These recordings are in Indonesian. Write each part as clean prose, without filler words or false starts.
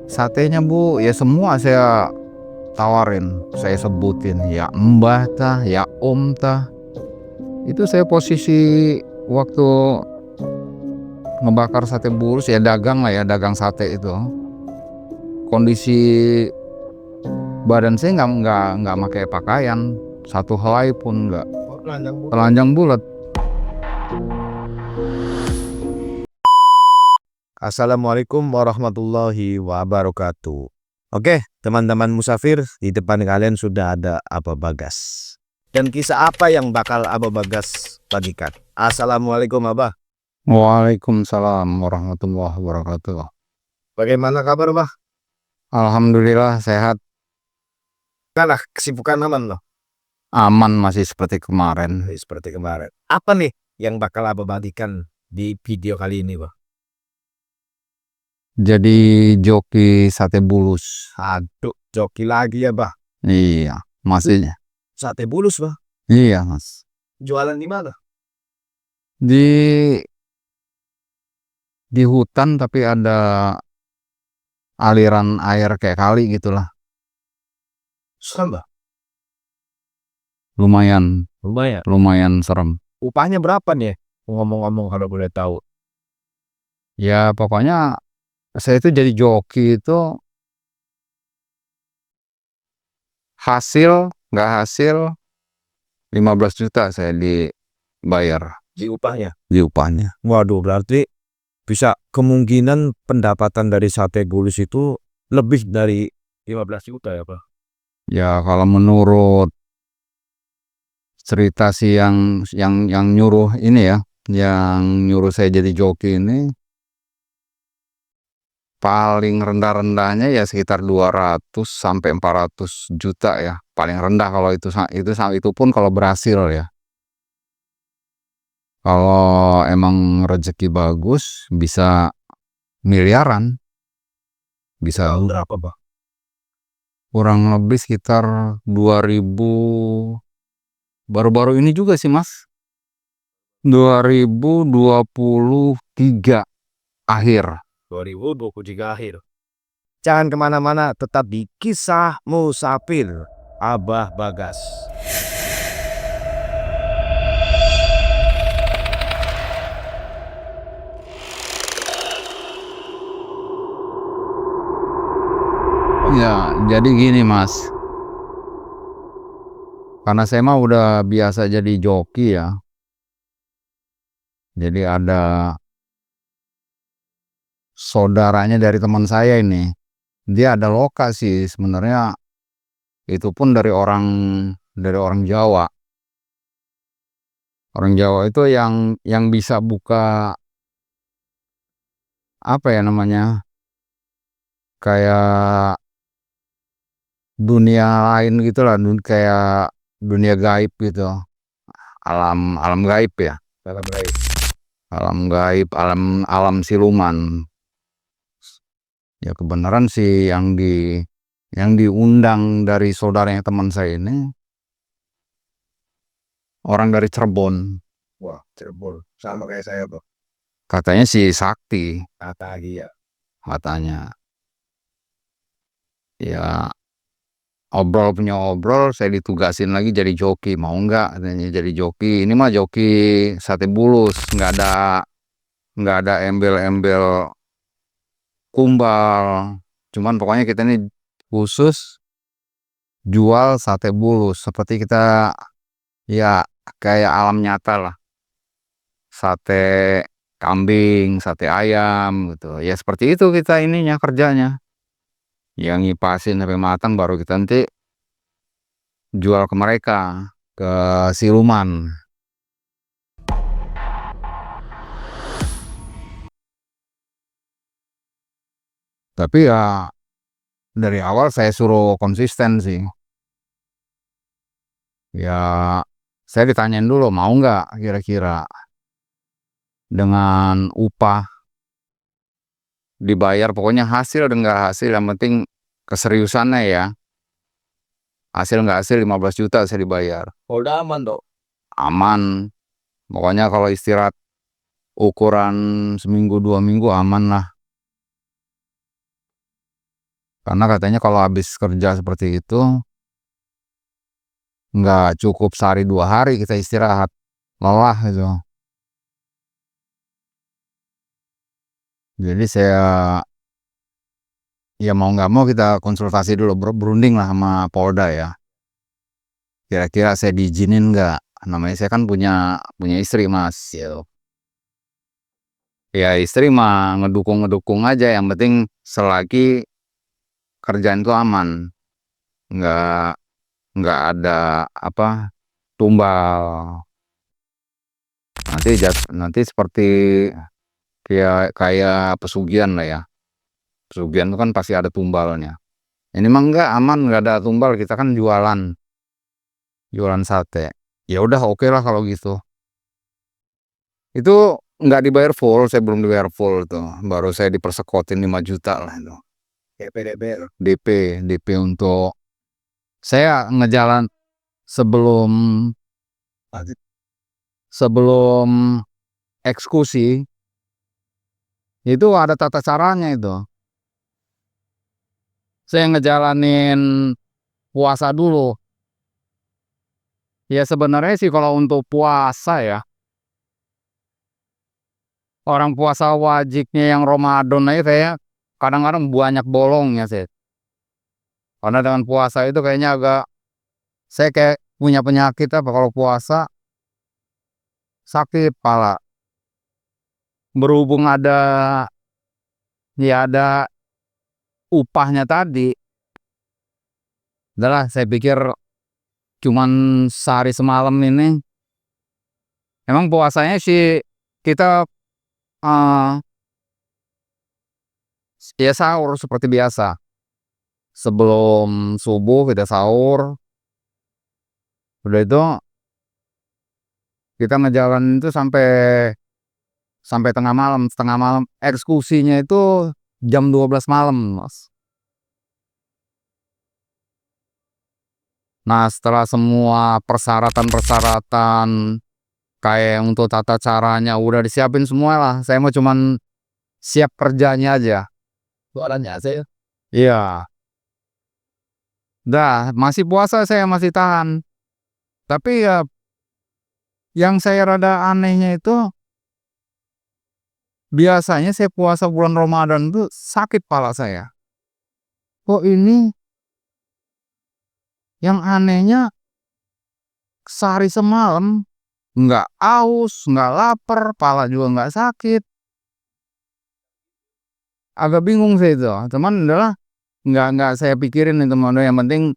satenya Bu, ya semua saya tawarin, saya sebutin, ya Mbah tah, ya Om tah. Itu saya posisi waktu ngebakar sate bulus, ya dagang lah ya, dagang sate itu. Kondisi badan saya nggak pakai pakaian, satu helai pun nggak, telanjang bulat. Assalamualaikum warahmatullahi wabarakatuh. Oke, teman-teman musafir, di depan kalian sudah ada Abah Bagas. Dan kisah apa yang bakal Abah Bagas bagikan? Assalamualaikum Abah. Waalaikumsalam warahmatullahi wabarakatuh. Bagaimana kabar Abah? Alhamdulillah sehat, Kalah kesibukan aman loh, aman masih seperti kemarin. seperti kemarin. Apa nih yang bakal Abah bagikan di video kali ini, Bah? Jadi joki sate bulus. Aduh, joki lagi ya, Bah. Iya, masih. Sate bulus, Bah. Iya, Mas. Jualan di mana? Di hutan tapi ada aliran air kayak kali gitulah. Serem, Bah. Lumayan serem. Upahnya berapa nih? Ngomong-ngomong kalau boleh tahu. Ya pokoknya saya itu jadi joki itu nggak hasil 15 juta saya dibayar Di upahnya. di upahnya. Waduh, berarti bisa kemungkinan pendapatan dari sate bulus itu lebih dari 15 juta ya, Pak? Ya kalau menurut cerita si yang nyuruh ini ya, yang nyuruh saya jadi joki ini, paling rendah-rendahnya ya sekitar 200 sampai 400 juta ya. Paling rendah kalau itu pun kalau berhasil ya. Kalau emang rezeki bagus bisa miliaran. Bisa Berapa, Pak? kurang lebih sekitar 2000, baru-baru ini juga sih Mas. 2023 akhir. 2023 akhir. Jangan kemana-mana, tetap di Kisah Musafir Abah Bagas. Ya, jadi gini Mas. Karena saya mah udah biasa jadi joki ya. Jadi ada saudaranya dari teman saya ini. Dia ada lokasi sebenarnya, itu pun dari orang Jawa. Orang Jawa itu yang bisa buka apa ya namanya? Kayak dunia lain gitu lah, kayak dunia gaib gitu. Alam gaib ya. Dalam baik. Alam gaib, alam siluman. Ya kebenaran sih yang diundang dari saudaranya teman saya ini orang dari Cirebon. Wah, Cirebon. Sama kayak saya, Pak. Katanya si sakti, Kata lagi ya. katanya. Ya punya obrol, saya ditugasin lagi jadi joki. Mau nggak katanya jadi joki? Ini mah joki sate bulus, nggak ada embel-embel kumbal. Cuman pokoknya kita ini khusus jual sate bulus, seperti kita ya kayak alam nyata lah. Sate kambing, sate ayam gitu. Ya seperti itu kita ininya kerjanya. Yang ngipasin sampai matang baru kita nanti jual ke mereka, ke siluman. Tapi ya dari awal saya suruh konsisten sih. Ya saya ditanyain dulu mau nggak kira-kira dengan upah dibayar, pokoknya hasil dan nggak hasil yang penting keseriusannya ya. Hasil nggak hasil 15 juta saya dibayar. Udah aman, Dok. Aman. Pokoknya kalau istirahat ukuran seminggu 2 minggu aman lah. Karena katanya kalau habis kerja seperti itu, nggak cukup sehari 2 hari kita istirahat, lelah gitu. Jadi saya, ya mau nggak mau kita konsultasi dulu, berunding lah sama Polda ya. Kira-kira saya diizinin nggak? Namanya saya kan punya istri Mas, gitu. Ya istri mah ngedukung aja, yang penting selagi kerjaan itu aman, nggak ada apa, tumbal. Nanti seperti kayak pesugihan lah ya. Pesugihan itu kan pasti ada tumbalnya. Ini mah enggak, aman, nggak ada tumbal, kita kan jualan sate. Ya udah, oke lah kalau gitu. Itu nggak dibayar full, saya belum dibayar full tuh. Baru saya dipersekotin 5 juta lah itu. DP untuk saya ngejalan sebelum eksekusi. Itu ada tata caranya itu. Saya ngejalanin puasa dulu. Ya sebenarnya sih kalau untuk puasa ya, orang puasa wajibnya yang Ramadan aja saya kadang-kadang banyak bolongnya sih. Karena dengan puasa itu kayaknya saya kayak punya penyakit apa, kalau puasa sakit kepala. Berhubung ada upahnya tadi, udahlah saya pikir cuman sehari semalam ini. Emang puasanya sih kita ya sahur seperti biasa. Sebelum subuh kita sahur. Udah itu kita ngejalanin itu sampai tengah malam. Setengah malam eksekusinya itu jam 12 malam, Mas. Nah, setelah semua persyaratan kayak untuk tata caranya udah disiapin semua lah. Saya mau cuman siap kerjanya aja. Jualannya saya. Iya. Dah, masih puasa saya masih tahan. Tapi ya yang saya rada anehnya itu, biasanya saya puasa bulan Ramadan tuh sakit kepala saya. Kok ini yang anehnya sehari semalam nggak aus, nggak lapar, kepala juga nggak sakit. Agak bingung saya itu. Cuman adalah nggak saya pikirin itu, yang penting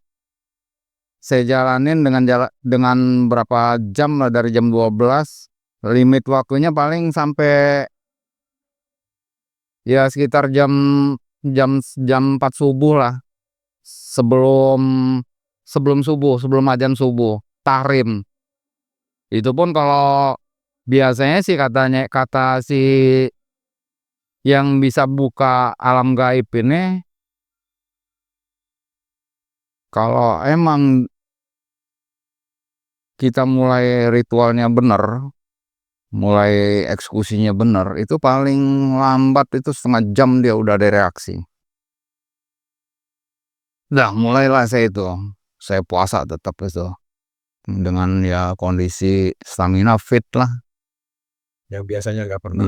saya jalanin dengan berapa jam lah, dari jam 12. Limit waktunya paling sampai ya sekitar jam jam jam 4 subuh lah. Sebelum sebelum azan subuh, tahrim. Itu pun kalau biasanya sih kata si yang bisa buka alam gaib ini, kalau emang kita mulai ritualnya bener, mulai eksekusinya bener, itu paling lambat itu setengah jam dia udah ada reaksi. Dah mulailah saya puasa tetap itu. Dengan ya kondisi stamina fit lah. Yang biasanya nggak pernah.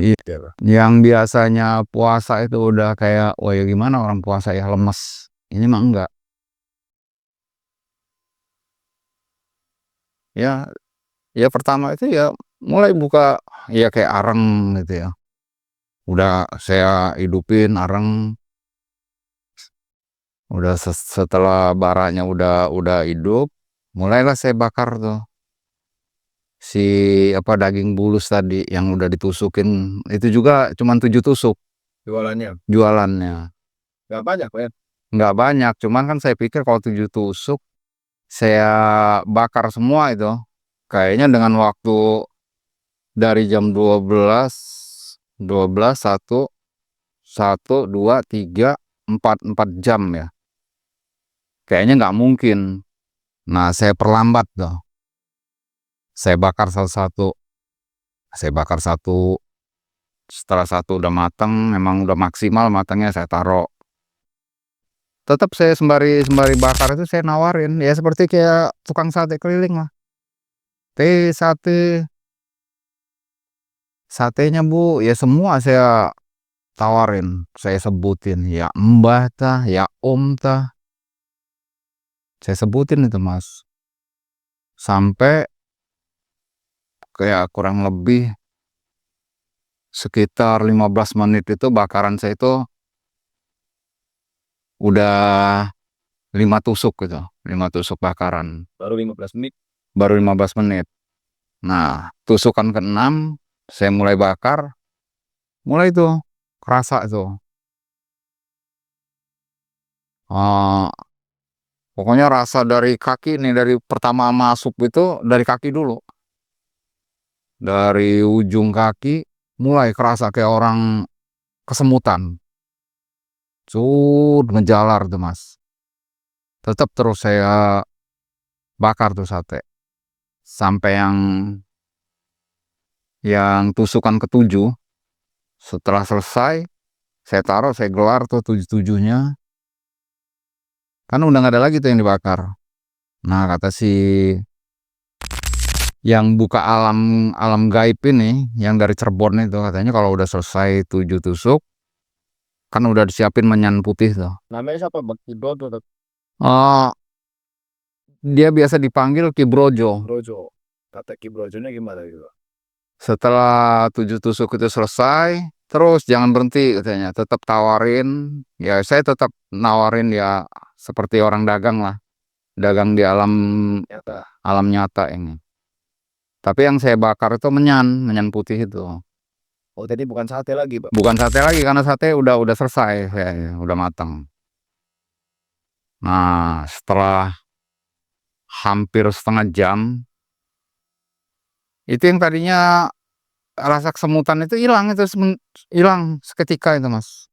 Yang biasanya puasa itu udah kayak, wah ya gimana orang puasa ya, lemes. Ini mah enggak. Ya, ya pertama itu ya mulai buka ya kayak areng gitu ya. Udah saya hidupin areng. Udah setelah baranya udah hidup, mulailah saya bakar tuh si daging bulus tadi yang udah ditusukin. Itu juga cuman 7 tusuk jualannya. Nggak banyak, Pak. Nggak banyak, cuman kan saya pikir kalau 7 tusuk saya bakar semua itu, kayaknya dengan waktu dari jam 12, 1, 2, 3, 4 jam ya. Kayaknya nggak mungkin. Nah, saya perlambat tuh. Saya bakar satu-satu. Saya bakar satu, Setelah satu udah matang, memang udah maksimal matangnya, saya taruh. Tetap saya sembari bakar itu saya nawarin, ya seperti kayak tukang sate keliling lah. Sate, satenya Bu, ya semua saya tawarin, saya sebutin, ya Mbah tah, ya Om tah, saya sebutin itu Mas. Sampai kayak kurang lebih sekitar 15 menit itu bakaran saya itu udah 5 tusuk gitu, 5 tusuk bakaran. Baru 15 menit. Baru 15 menit. Nah, tusukan ke-6 saya mulai bakar, mulai tuh kerasa tuh. Pokoknya rasa dari kaki nih, dari pertama masuk itu dari kaki dulu. Dari ujung kaki mulai kerasa kayak orang kesemutan. Ngejalar tuh Mas. Tetap terus saya bakar tuh sate. Sampai yang tusukan ke-7. Setelah selesai, saya taruh, saya gelar tuh 7-7-nya. Kan udah nggak ada lagi tuh yang dibakar. Nah, kata si yang buka alam gaib ini, yang dari Cirebon itu, katanya kalau udah selesai 7 tusuk, kan udah disiapin menyan putih tuh. Namanya siapa? Bakti Brojo. Dia biasa dipanggil Ki Brojo. Brojo. Kata Ki Brojonya gimana gitu? Setelah 7 tusuk itu selesai, terus jangan berhenti katanya, tetap tawarin. Ya saya tetap nawarin ya seperti orang dagang lah, dagang di alam nyata ini. Tapi yang saya bakar itu menyan putih itu. Oh, tadi bukan sate lagi, Pak. Bukan sate lagi, karena sate udah selesai, udah matang. Nah, setelah hampir setengah jam, itu yang tadinya rasa kesemutan itu hilang, itu hilang seketika itu Mas.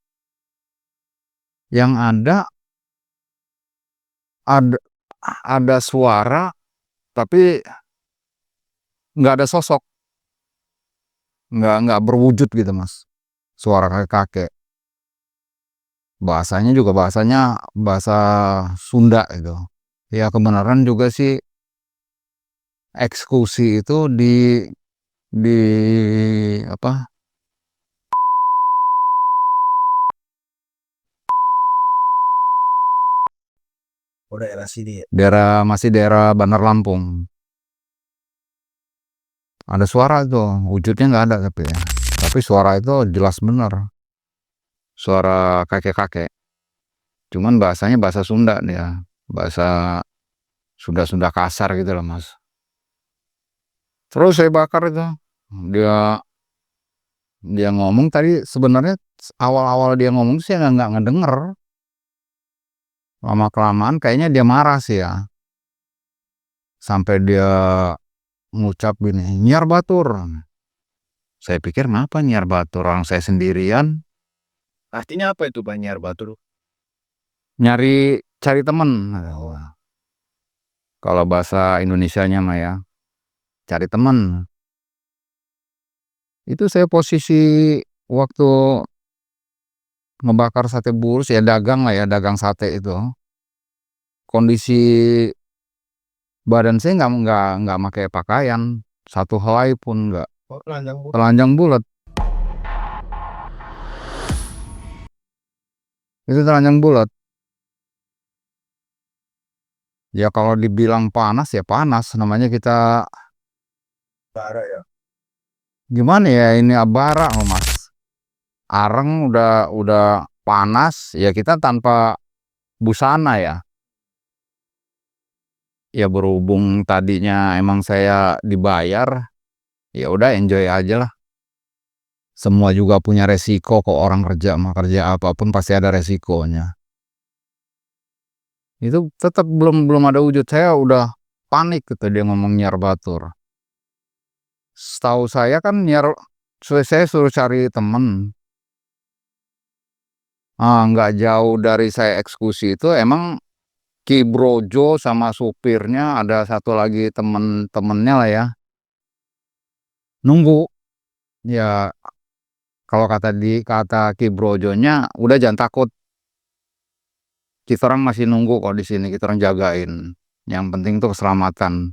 Yang ada suara, tapi nggak ada sosok, nggak berwujud gitu Mas. Suara kakek-kakek. Bahasanya juga bahasa Sunda gitu. Ya kebenaran juga sih, eksekusi itu di apa, Oh, daerah sini ya. masih daerah Bandar Lampung. Ada suara tuh, wujudnya nggak ada tapi suara itu jelas bener, suara kakek-kakek. Cuman bahasanya bahasa Sunda dia, bahasa Sunda kasar gitu loh Mas. Terus saya bakar itu, dia ngomong tadi, sebenarnya awal-awal dia ngomong sih nggak ngedenger. Lama kelamaan kayaknya dia marah sih ya, sampai dia ngucap gini, "Nyiar batur." Saya pikir ngapa nyiar batur, orang saya sendirian. Artinya apa itu, Pak, Nyiar Batur? Cari temen. Kalau bahasa Indonesianya mah ya, cari temen. Itu saya posisi waktu ngebakar sate bulus, ya dagang lah ya, dagang sate itu. Kondisi badan saya nggak pakai pakaian, satu helai pun nggak. Oh, telanjang bulat. Telanjang bulat. Itu telanjang bulat. Ya kalau dibilang panas ya panas, namanya kita Bara ya. gimana ya, ini bara loh Mas. Areng udah panas, ya kita tanpa busana ya. Ya berhubung tadinya emang saya dibayar, ya udah enjoy aja lah. Semua juga punya resiko kok, orang kerja mah, kerja apapun pasti ada resikonya. Itu tetap belum ada wujud, saya udah panik gitu dia ngomong nyiar batur. Setahu saya kan saya suruh cari temen. Nggak jauh dari saya eksekusi itu emang Ki Brojo sama supirnya, ada satu lagi temennya lah ya, nunggu. Ya Kalau kata Ki Brojonya, udah jangan takut. Kita orang masih nunggu kok di sini, kita orang jagain. Yang penting tuh keselamatan.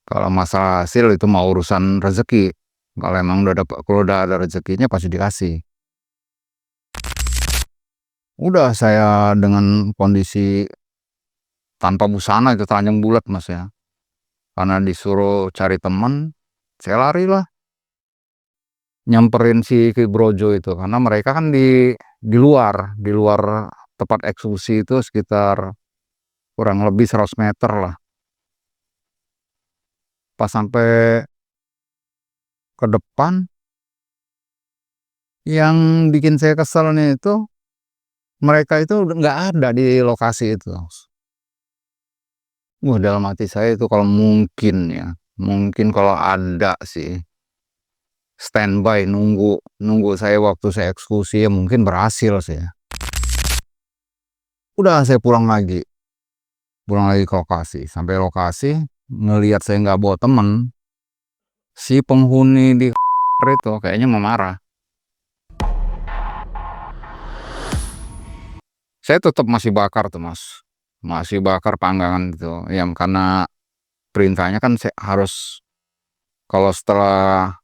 Kalau masalah hasil itu mau urusan rezeki. Kalau emang kalau udah ada rezekinya pasti dikasih. Udah saya dengan kondisi tanpa busana itu telanjang bulat mas ya. Karena disuruh cari teman, saya lari lah. Nyamperin si Ki Brojo itu. Karena mereka kan di luar tempat eksekusi itu sekitar kurang lebih 100 meter lah. Pas sampai ke depan, yang bikin saya kesel nih itu mereka itu nggak ada di lokasi itu. Dalam hati saya itu kalau mungkin ya, mungkin kalau ada sih standby nunggu saya waktu saya eksekusi ya mungkin berhasil sih. Udah saya pulang lagi ke lokasi. Sampai lokasi ngelihat saya nggak bawa temen, si penghuni di itu kayaknya memarah. Saya tetap masih bakar tuh mas, masih bakar panggangan itu ya, karena perintahnya kan saya harus, kalau setelah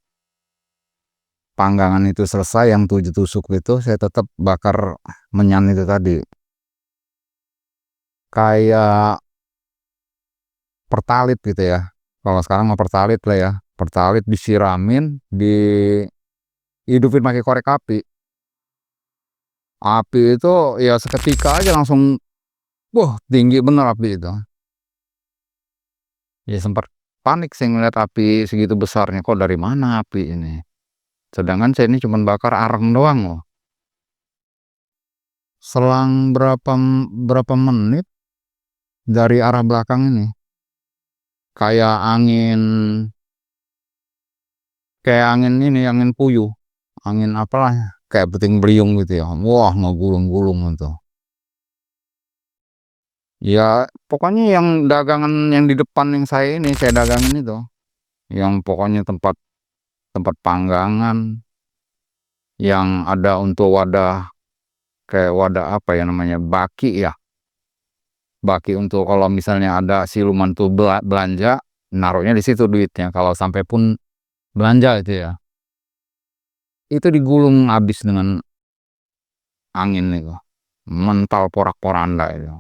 panggangan itu selesai yang 7 tusuk itu saya tetap bakar menyan itu tadi, kayak pertalit gitu ya. Kalau sekarang mah pertalit lah ya, pertalit disiramin, dihidupin pakai korek api. Api itu ya seketika aja langsung, wah tinggi bener api itu. Ya sempat panik saya ngeliat api segitu besarnya, kok dari mana api ini. Sedangkan saya ini cuma bakar areng doang loh. Selang berapa menit dari arah belakang ini, kayak angin ini, angin puyuh, angin apalah, kayak puting beliung gitu ya. Wah ngegulung-gulung itu. Ya pokoknya yang dagangan yang di depan yang saya dagangin itu, yang pokoknya tempat panggangan yang ada untuk wadah, kayak wadah apa ya namanya, baki ya, baki untuk kalau misalnya ada siluman tuh belanja, naruhnya di situ duitnya kalau sampai pun belanja itu ya, itu digulung habis dengan angin itu, mental porak-poranda itu.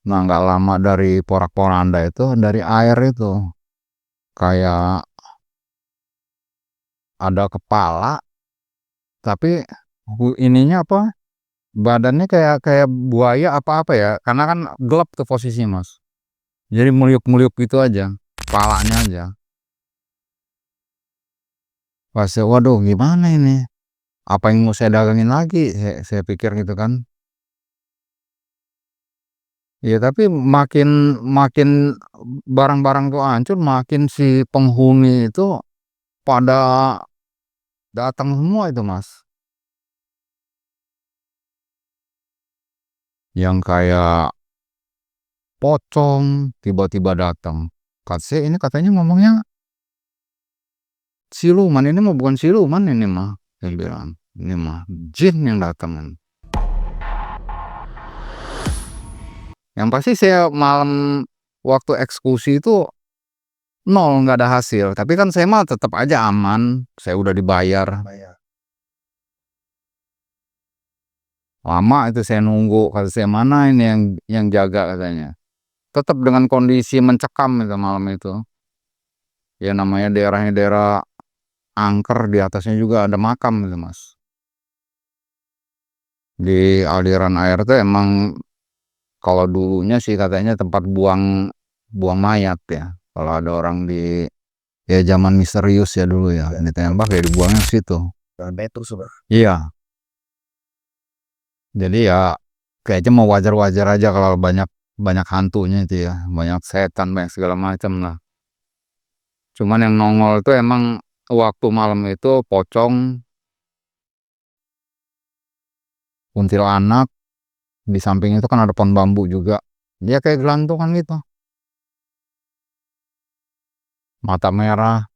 Nah nggak lama dari porak-poranda itu, dari air itu kayak ada kepala, tapi ininya apa, badannya kayak buaya apa ya, karena kan gelap tuh posisinya mas, jadi meliuk-meliuk gitu aja kepalanya aja. Pas waduh gimana ini, apa yang mau saya dagangin lagi, saya pikir gitu kan. Ya tapi makin makin barang-barang tuh hancur, makin si penghuni itu pada datang semua itu mas, yang kayak pocong tiba-tiba datang. Ini katanya ngomongnya siluman, ini mah bukan siluman, ini mah saya bilang ini mah jin yang datang. Yang pasti saya malam waktu eksekusi itu nol, nggak ada hasil. Tapi kan saya mah tetap aja aman, saya udah dibayar. Lama itu saya nunggu, kata saya mana ini yang jaga katanya. Tetap dengan kondisi mencekam itu malam itu. Ya namanya daerahnya daerah angker, di atasnya juga ada makam itu mas. Di aliran air itu emang kalau dulunya sih katanya tempat buang mayat ya. Kalau ada orang ya zaman misterius ya dulu ya, ditembak ya dibuangnya ke situ. Iya. Jadi ya kayaknya mau wajar-wajar aja kalau banyak hantunya itu ya, banyak setan, banyak segala macam lah. Cuman yang nongol itu emang waktu malam itu pocong, kuntilanak, di samping itu kan ada pohon bambu juga. Dia kayak gelantungan gitu. Mata merah,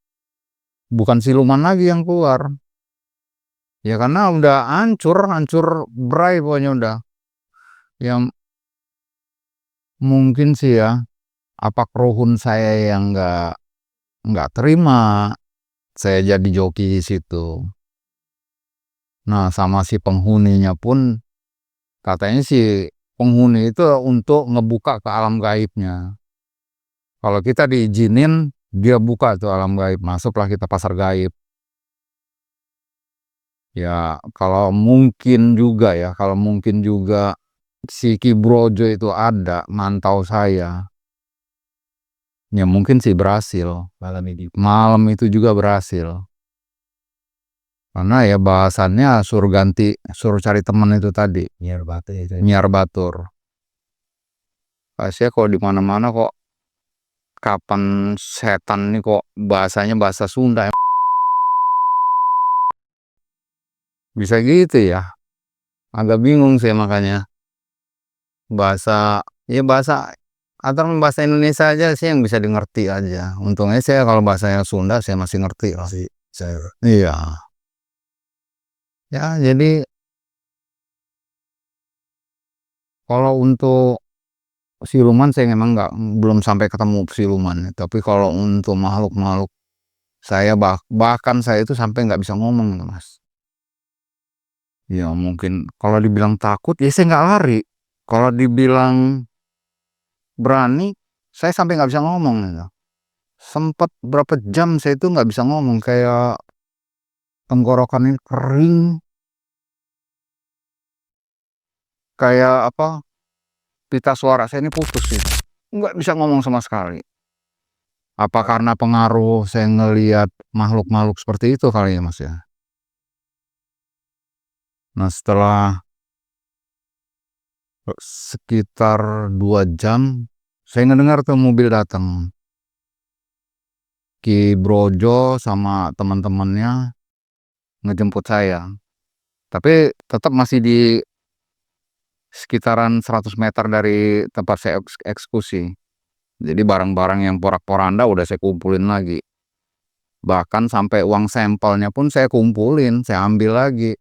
bukan siluman lagi yang keluar. Ya karena udah hancur bray pokoknya udah. Yang mungkin sih ya, apa keruhun saya yang nggak terima saya jadi joki di situ. Nah, sama si penghuninya pun katanya si penghuni itu untuk ngebuka ke alam gaibnya. Kalau kita diizinin, dia buka tuh alam gaib, masuklah kita pasar gaib. Ya, kalau mungkin juga si Ki Brojo itu ada mantau saya. Ya mungkin sih berhasil. Malam itu juga berhasil. Karena ya bahasannya suruh cari teman itu tadi. Nyiar batur. Saya kok di mana-mana kok kapan setan nih kok bahasanya bahasa Sunda. Bisa gitu ya. Agak bingung sih makanya. Bahasa atau bahasa Indonesia aja sih yang bisa dimengerti aja. Untungnya saya kalau bahasanya Sunda saya masih ngerti lah. Iya. Ya, jadi kalau untuk siluman saya memang belum sampai ketemu siluman. Tapi kalau untuk makhluk-makhluk saya bahkan saya itu sampai nggak bisa ngomong, Mas. Ya mungkin kalau dibilang takut ya saya nggak lari. Kalau dibilang berani saya sampai nggak bisa ngomong gitu. Sempet berapa jam saya itu nggak bisa ngomong, kayak tenggorokan ini kering, kayak apa, pita suara saya ini putus gitu, nggak bisa ngomong sama sekali. Apa karena pengaruh saya ngelihat makhluk-makhluk seperti itu kali ya, Mas ya. Nah, setelah sekitar 2 jam saya ngedengar tuh mobil datang, Ki Brojo sama teman-temannya ngejemput saya. Tapi tetap masih di sekitaran 100 meter dari tempat saya eksekusi. Jadi barang-barang yang porak-poranda udah saya kumpulin lagi. Bahkan sampai uang sampelnya pun saya kumpulin, saya ambil lagi.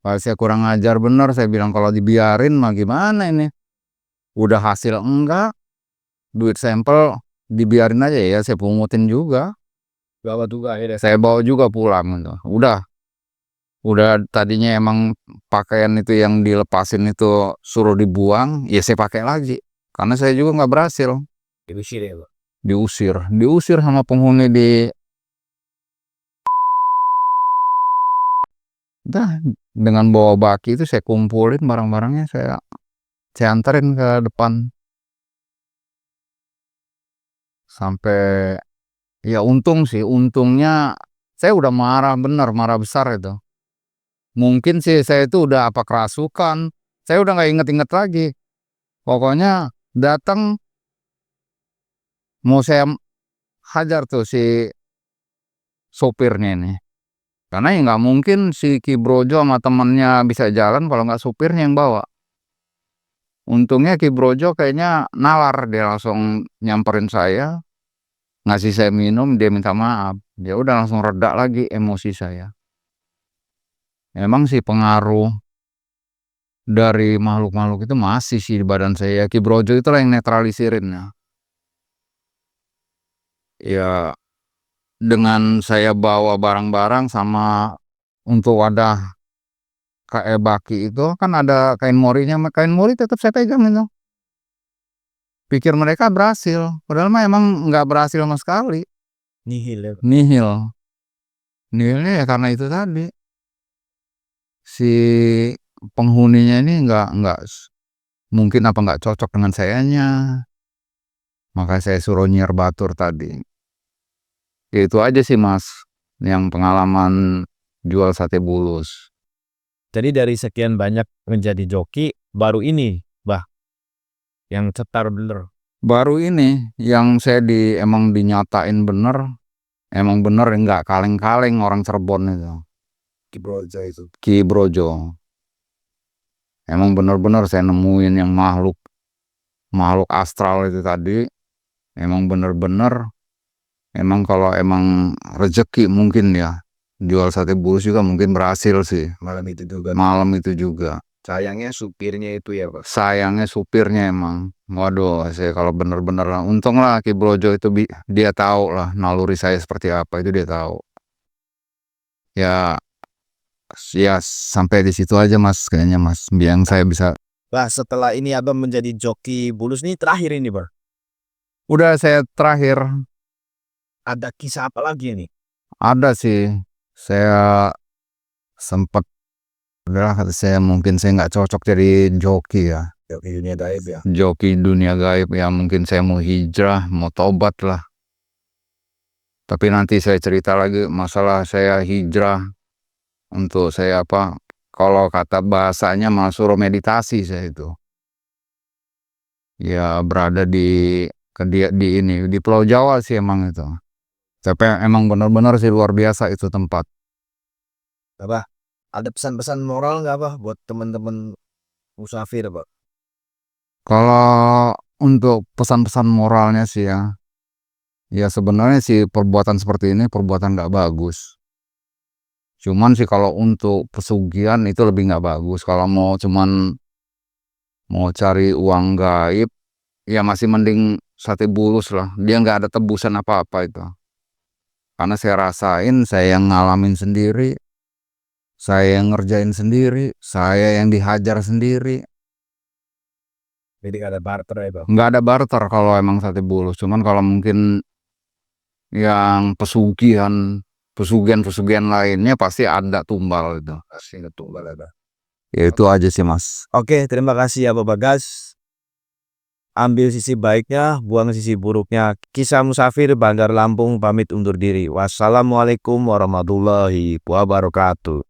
Kalau saya kurang ajar bener, saya bilang kalau dibiarin mah gimana ini. Udah hasil enggak, duit sampel dibiarin aja ya, saya pungutin juga. Saya bawa juga pulang gitu. Udah tadinya emang pakaian itu yang dilepasin itu suruh dibuang, ya saya pakai lagi. Karena saya juga nggak berhasil. Diusir sama penghuni dengan bawa baki itu saya kumpulin barang-barangnya, saya anterin ke depan. Sampai ya untungnya saya udah marah besar itu. Mungkin sih saya itu udah apa kerasukan, saya udah nggak inget-inget lagi. Pokoknya datang mau saya hajar tuh si sopirnya ini. Karena ya nggak mungkin si Ki Brojo sama temennya bisa jalan kalau nggak supirnya yang bawa. Untungnya Ki Brojo kayaknya nalar, dia langsung nyamperin saya, ngasih saya minum, dia minta maaf. Dia udah langsung reda lagi emosi saya. Emang sih pengaruh dari makhluk-makhluk itu masih sih di badan saya. Ki Brojo itulah yang netralisirin ya. Ya dengan saya bawa barang-barang sama untuk wadah kayak baki itu kan ada kain morinya, kain mori tetap saya pegang itu. Pikir mereka berhasil, padahal mah emang nggak berhasil sama sekali. Nihilnya ya karena itu tadi, si penghuninya ini nggak mungkin apa nggak cocok dengan sayanya, maka saya suruh nyiar batur tadi. Ya itu aja sih Mas, yang pengalaman jual sate bulus. Jadi dari sekian banyak menjadi joki, baru ini, yang cetar bener. Baru ini yang saya emang dinyatain bener, emang bener nggak kaleng-kaleng orang Cirebon itu. Ki Brojo. Emang bener-bener saya nemuin yang makhluk astral itu tadi, emang bener-bener Emang kalau emang rezeki mungkin ya, jual sate bulus juga mungkin berhasil sih, Malam itu juga. malam itu juga. Sayangnya supirnya itu ya, Pak. Sayangnya supirnya emang. Waduh, saya kalau bener-bener untung lah Ki Brojo itu dia tahu lah naluri saya seperti apa, itu dia tahu. Ya, ya sampai di situ aja Mas kayaknya Mas, biar saya bisa. Bah, setelah ini Abang menjadi joki bulus nih terakhir ini, Bang. Udah saya terakhir, Ada kisah apa lagi nih? ada sih, saya sempat udahlah kata saya mungkin saya nggak cocok jadi joki ya. Joki dunia gaib ya. Joki dunia gaib ya, mungkin saya mau hijrah, mau tobat lah. Tapi nanti saya cerita lagi masalah saya hijrah untuk saya apa, kalau kata bahasanya malah suruh meditasi saya itu. Ya berada di ini di Pulau Jawa sih emang itu. Tapi emang benar-benar sih luar biasa itu tempat. Apa? Ada pesan-pesan moral nggak, Pak, buat teman-teman musafir, Pak? Kalau untuk pesan-pesan moralnya sih ya, ya sebenarnya sih perbuatan seperti ini perbuatan nggak bagus. Cuman sih kalau untuk pesugihan itu lebih nggak bagus. Kalau mau cuman mau cari uang gaib, ya masih mending sate bulus lah. Dia nggak ada tebusan apa-apa itu. Karena saya rasain, saya yang ngalamin sendiri, saya yang ngerjain sendiri, saya yang dihajar sendiri. Jadi nggak ada barter ya, Bang? Nggak ada barter kalau emang sate bulus. Cuman kalau mungkin yang pesugihan lainnya pasti ada tumbal itu. Pasti ketumbal ya, Bang. Ya itu aja sih Mas. Oke, terima kasih ya, Pak Bagas. Ambil sisi baiknya, buang sisi buruknya. Kisah Musafir Bandar Lampung pamit undur diri. Wassalamualaikum warahmatullahi wabarakatuh.